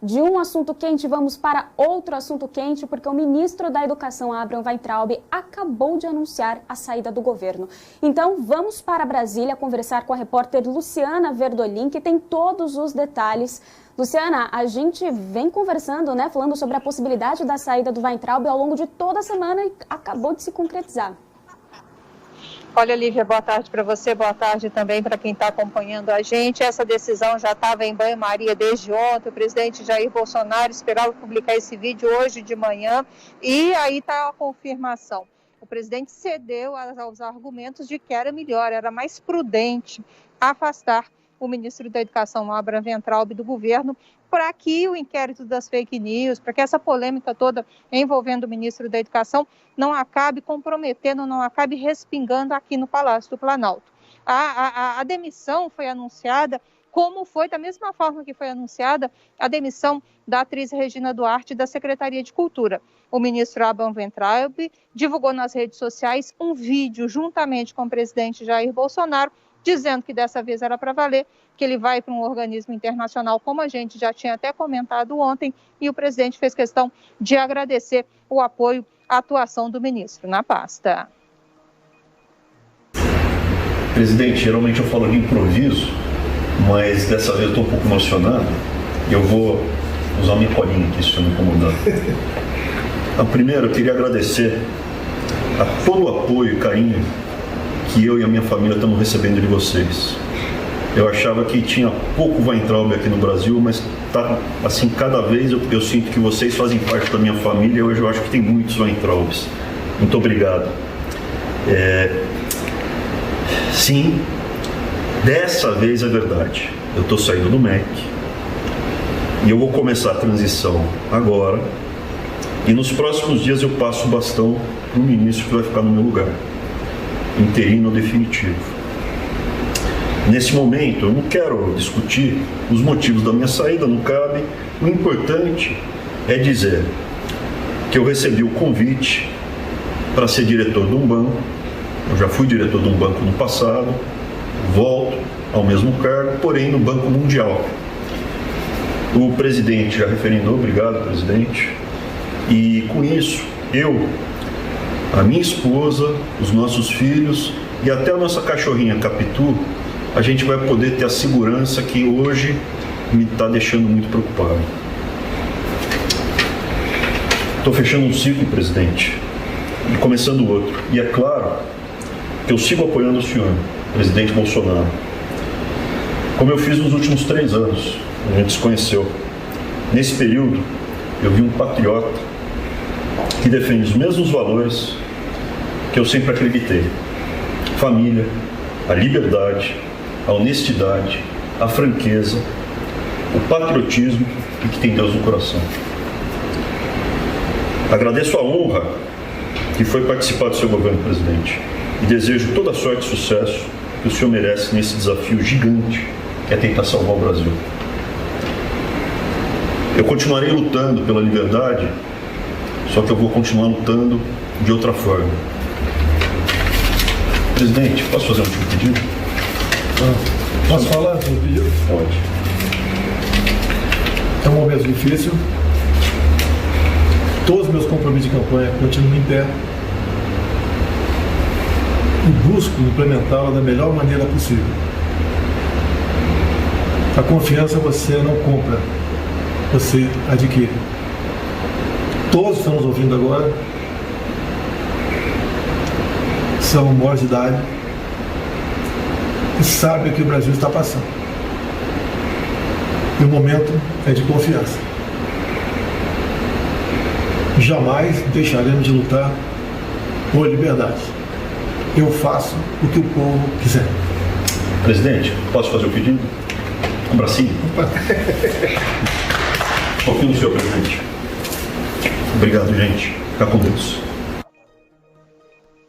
De um assunto quente, vamos para outro assunto quente, porque o ministro da Educação, Abraham Weintraub, acabou de anunciar a saída do governo. Então, vamos para Brasília conversar com a repórter Luciana Verdolim, que tem todos os detalhes. Luciana, a gente vem conversando, falando sobre a possibilidade da saída do Weintraub ao longo de toda a semana e acabou de se concretizar. Olha, Lívia, boa tarde para você, boa tarde também para quem está acompanhando a gente. Essa decisão já estava em banho-maria desde ontem. O presidente Jair Bolsonaro esperava publicar esse vídeo hoje de manhã e aí está a confirmação. O presidente cedeu aos argumentos de que era melhor, era mais prudente afastar o ministro da Educação, Abraham Weintraub, do governo, para que o inquérito das fake news, para que essa polêmica toda envolvendo o ministro da Educação não acabe comprometendo, não acabe respingando aqui no Palácio do Planalto. A demissão foi anunciada como foi, da mesma forma que foi anunciada a demissão da atriz Regina Duarte da Secretaria de Cultura. O ministro Abraham Weintraub divulgou nas redes sociais um vídeo juntamente com o presidente Jair Bolsonaro, dizendo que dessa vez era para valer, que ele vai para um organismo internacional, como a gente já tinha até comentado ontem, e o presidente fez questão de agradecer o apoio à atuação do ministro na pasta. Presidente, geralmente eu falo de improviso, mas dessa vez eu estou um pouco emocionado e eu vou usar minha colinha aqui, se eu não incomodar. Primeiro, eu queria agradecer a todo o apoio e carinho que eu e a minha família estamos recebendo de vocês. Eu achava que tinha pouco Weintraub aqui no Brasil, mas tá, assim, cada vez eu sinto que vocês fazem parte da minha família e hoje eu acho que tem muitos Weintraubs. Muito obrigado. Sim, dessa vez é verdade. Eu estou saindo do MEC e eu vou começar a transição agora e nos próximos dias eu passo o bastão para o ministro que vai ficar no meu lugar, interino ou definitivo. Nesse momento, eu não quero discutir os motivos da minha saída, não cabe. O importante é dizer que eu recebi o convite para ser diretor de um banco. Eu já fui diretor de um banco no passado, volto ao mesmo cargo, porém no Banco Mundial. O presidente já referendou, obrigado, presidente. E com isso, eu, a minha esposa, os nossos filhos e até a nossa cachorrinha Capitu, a gente vai poder ter a segurança que hoje me está deixando muito preocupado. Estou fechando um ciclo, presidente, e começando outro. E é claro que eu sigo apoiando o senhor, presidente Bolsonaro, como eu fiz nos últimos 3 anos, a gente se conheceu. Nesse período, eu vi um patriota que defende os mesmos valores que eu sempre acreditei: família, a liberdade, a honestidade, a franqueza, o patriotismo e que tem Deus no coração. Agradeço a honra que foi participar do seu governo, presidente, e desejo toda a sorte e sucesso que o senhor merece nesse desafio gigante que é tentar salvar o Brasil. Eu continuarei lutando pela liberdade, só que eu vou continuar lutando de outra forma. Presidente, posso fazer um último pedido? Posso falar no pedido? Pode. É um momento difícil. Todos os meus compromissos de campanha continuam em pé. E busco implementá-la da melhor maneira possível. A confiança você não compra, você adquire. Todos que estamos ouvindo agora são maiores de idade e sabem o que o Brasil está passando. E o momento é de confiança. Jamais deixaremos de lutar por liberdade. Eu faço o que o povo quiser. Presidente, posso fazer o pedido? Um bracinho? Confio no senhor, presidente. Obrigado, gente. Fica com Deus.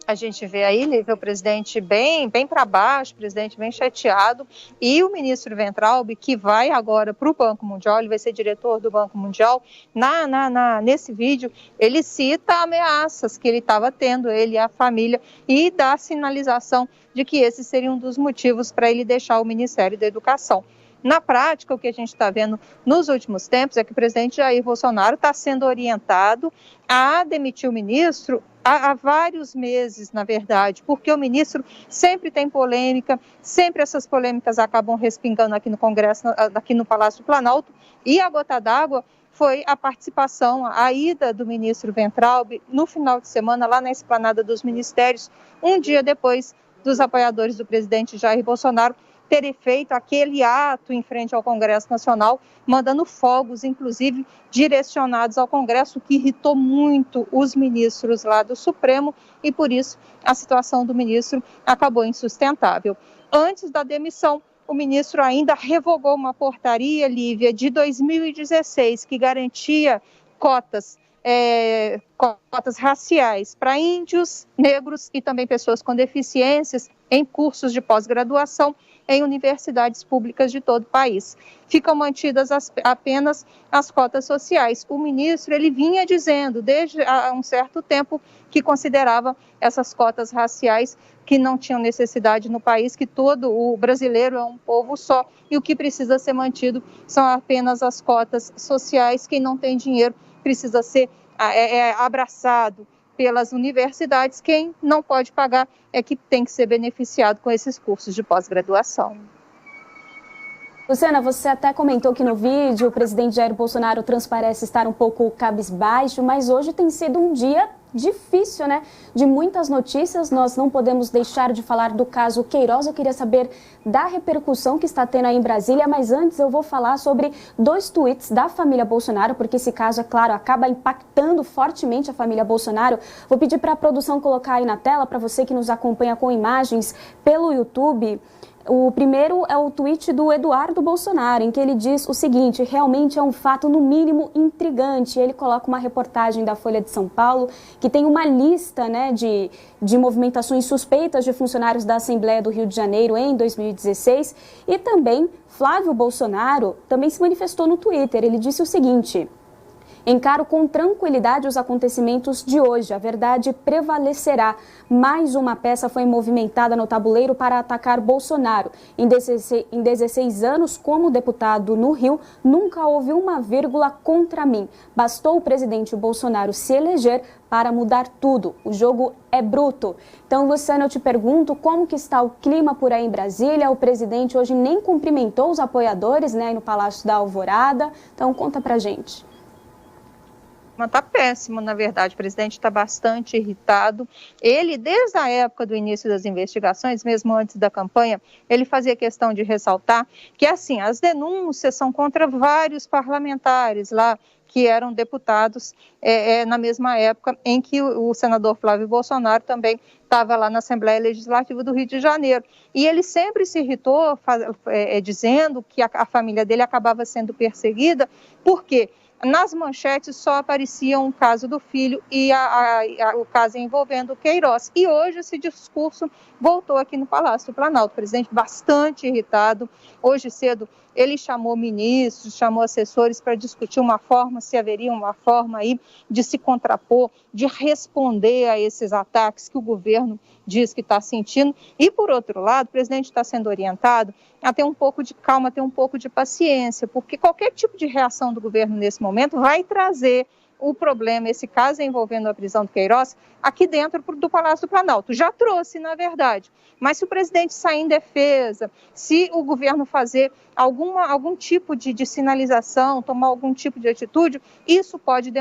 A gente vê aí, Lívia, o presidente bem para baixo, o presidente bem chateado, e o ministro Weintraub, que vai agora para o Banco Mundial, ele vai ser diretor do Banco Mundial. Nesse vídeo, ele cita ameaças que ele estava tendo, ele e a família, e dá a sinalização de que esse seria um dos motivos para ele deixar o Ministério da Educação. Na prática, o que a gente está vendo nos últimos tempos é que o presidente Jair Bolsonaro está sendo orientado a demitir o ministro há vários meses, na verdade, porque o ministro sempre tem polêmica, sempre essas polêmicas acabam respingando aqui no Congresso, aqui no Palácio do Planalto, e a gota d'água foi a participação, a ida do ministro Weintraub no final de semana lá na Esplanada dos Ministérios, um dia depois dos apoiadores do presidente Jair Bolsonaro terem feito aquele ato em frente ao Congresso Nacional, mandando fogos, inclusive direcionados ao Congresso, que irritou muito os ministros lá do Supremo, e por isso a situação do ministro acabou insustentável. Antes da demissão, o ministro ainda revogou uma portaria, Lívia, de 2016, que garantia cotas raciais para índios, negros e também pessoas com deficiências em cursos de pós-graduação em universidades públicas de todo o país. Ficam mantidas apenas as cotas sociais. O ministro ele vinha dizendo desde há um certo tempo que considerava essas cotas raciais que não tinham necessidade no país, que todo o brasileiro é um povo só e o que precisa ser mantido são apenas as cotas sociais. Quem não tem dinheiro precisa ser abraçado pelas universidades, quem não pode pagar é que tem que ser beneficiado com esses cursos de pós-graduação. Luciana, você até comentou que no vídeo o presidente Jair Bolsonaro transparece estar um pouco cabisbaixo, mas hoje tem sido um dia difícil, né? De muitas notícias, nós não podemos deixar de falar do caso Queiroz. Eu queria saber da repercussão que está tendo aí em Brasília, mas antes eu vou falar sobre 2 tweets da família Bolsonaro, porque esse caso, é claro, acaba impactando fortemente a família Bolsonaro. Vou pedir para a produção colocar aí na tela, para você que nos acompanha com imagens pelo YouTube. O primeiro é o tweet do Eduardo Bolsonaro, em que ele diz o seguinte: realmente é um fato no mínimo intrigante. Ele coloca uma reportagem da Folha de São Paulo, que tem uma lista, né, de movimentações suspeitas de funcionários da Assembleia do Rio de Janeiro em 2016. E também Flávio Bolsonaro também se manifestou no Twitter. Ele disse o seguinte: encaro com tranquilidade os acontecimentos de hoje. A verdade prevalecerá. Mais uma peça foi movimentada no tabuleiro para atacar Bolsonaro. Em 16 anos como deputado no Rio, nunca houve uma vírgula contra mim. Bastou o presidente Bolsonaro se eleger para mudar tudo. O jogo é bruto. Então, Luciana, eu te pergunto como que está o clima por aí em Brasília. O presidente hoje nem cumprimentou os apoiadores, né, no Palácio da Alvorada. Então, conta pra gente. Está péssimo, na verdade. O presidente está bastante irritado. Ele, desde a época do início das investigações, mesmo antes da campanha, ele fazia questão de ressaltar que, assim, as denúncias são contra vários parlamentares lá, que eram deputados na mesma época em que o senador Flávio Bolsonaro também estava lá na Assembleia Legislativa do Rio de Janeiro. E ele sempre se irritou, dizendo que a família dele acabava sendo perseguida, porque nas manchetes só apareciam o caso do filho e o caso envolvendo o Queiroz. E hoje esse discurso voltou aqui no Palácio do Planalto. O presidente bastante irritado. Hoje cedo ele chamou ministros, chamou assessores para discutir se haveria uma forma aí de se contrapor, de responder a esses ataques que o governo diz que está sentindo. E, por outro lado, o presidente está sendo orientado a ter um pouco de calma, ter um pouco de paciência, porque qualquer tipo de reação do governo nesse momento vai trazer o problema, esse caso envolvendo a prisão do Queiroz, aqui dentro do Palácio do Planalto. Já trouxe, na verdade. Mas se o presidente sair em defesa, se o governo fazer algum tipo de sinalização, tomar algum tipo de atitude, isso pode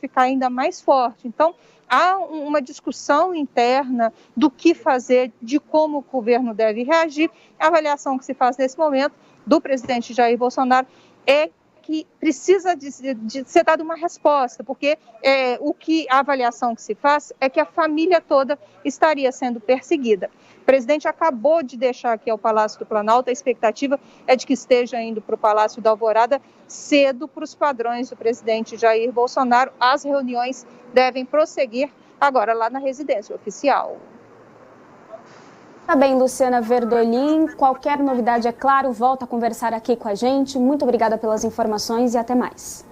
ficar ainda mais forte. Então, há uma discussão interna do que fazer, de como o governo deve reagir. A avaliação que se faz nesse momento do presidente Jair Bolsonaro é que precisa de ser dada uma resposta, porque a avaliação que se faz é que a família toda estaria sendo perseguida. O presidente acabou de deixar aqui ao Palácio do Planalto, a expectativa é de que esteja indo para o Palácio da Alvorada cedo para os padrões do presidente Jair Bolsonaro. As reuniões devem prosseguir agora lá na residência oficial. Tá bem, Luciana Verdolim. Qualquer novidade, é claro, volta a conversar aqui com a gente. Muito obrigada pelas informações e até mais.